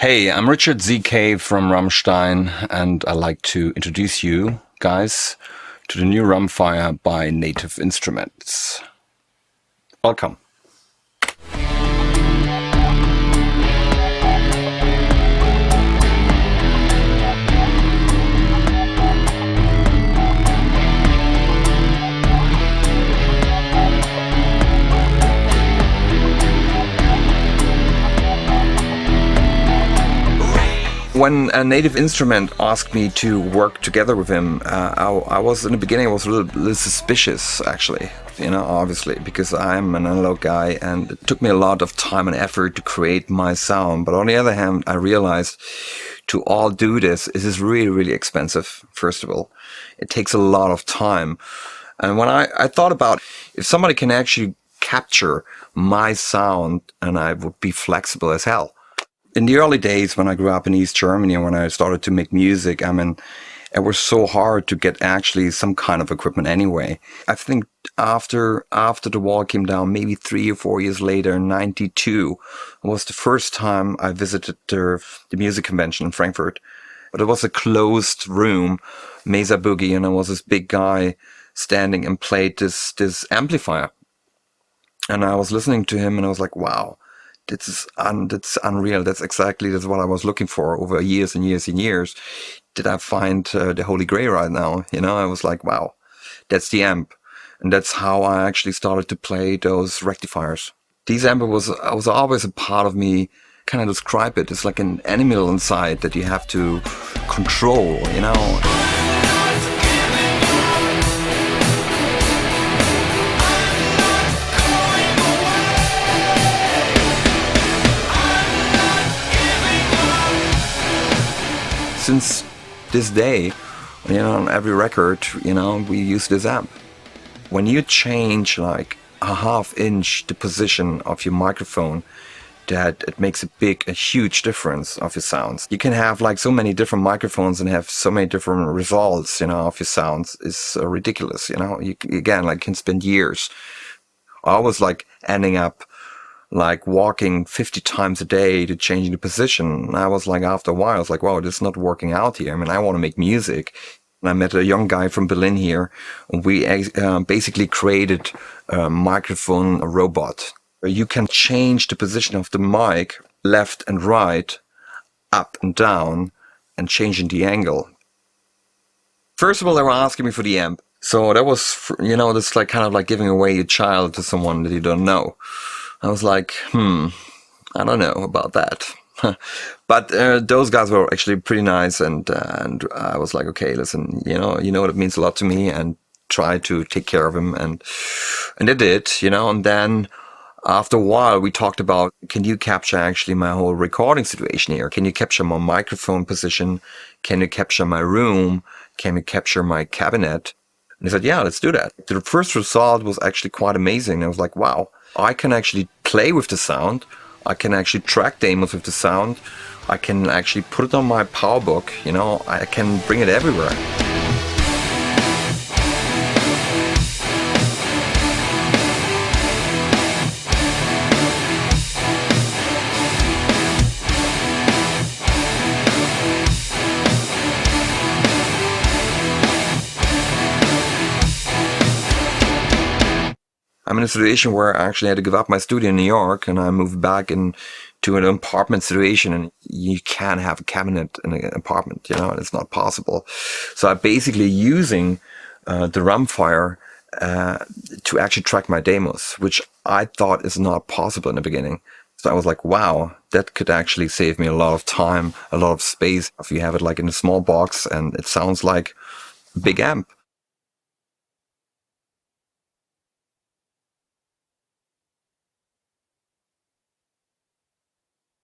Hey, I'm Richard ZK from Rammstein, and I'd like to introduce you guys to the new Rammfire by Native Instruments. Welcome. When a Native Instrument asked me to work together with him, I was in the beginning. I was a little suspicious, actually. Obviously, because I'm an analog guy, and it took me a lot of time and effort to create my sound. But on the other hand, I realized to all do this is really, really expensive. First of all, it takes a lot of time. And when I thought about if somebody can actually capture my sound, and I would be flexible as hell. In the early days when I grew up in East Germany and when I started to make music, it was so hard to get actually some kind of equipment anyway. I think after the wall came down, maybe 3 or 4 years later, in 92, was the first time I visited the music convention in Frankfurt. But it was a closed room, Mesa Boogie, and there was this big guy standing and played this amplifier. And I was listening to him and I was like, wow. That's unreal. That's what I was looking for over years and years and years. Did I find the Holy Grail right now? I was like, wow, that's the amp. And that's how I actually started to play those rectifiers. These amp was always a part of me. Can I describe it? It's like an animal inside that you have to control, Since this day, on every record, we use this amp. When you change like a ½ inch the position of your microphone, that it makes a huge difference of your sounds. You can have like so many different microphones and have so many different results, of your sounds. It's ridiculous, You can spend years. I was like ending up like walking 50 times a day to change the position. And I was like, after a while, I was like, wow, this is not working out here. I want to make music. And I met a young guy from Berlin here. And we basically created a microphone robot. You can change the position of the mic left and right, up and down, and changing the angle. First of all, they were asking me for the amp. So that was, that's like kind of like giving away your child to someone that you don't know. I was like, I don't know about that. But those guys were actually pretty nice, and I was like, okay, listen, it means a lot to me, and try to take care of him, and they did, and then after a while we talked about, can you capture actually my whole recording situation here? Can you capture my microphone position? Can you capture my room? Can you capture my cabinet? And he said, yeah, let's do that. The first result was actually quite amazing. I was like, wow, I can actually play with the sound. I can actually track demos with the sound. I can actually put it on my PowerBook. I can bring it everywhere. I'm in a situation where I actually had to give up my studio in New York, and I moved back into an apartment situation, and you can't have a cabinet in an apartment, it's not possible. So I'm basically using the Rammfire to actually track my demos, which I thought is not possible in the beginning. So I was like, wow, that could actually save me a lot of time, a lot of space if you have it like in a small box and it sounds like a big amp.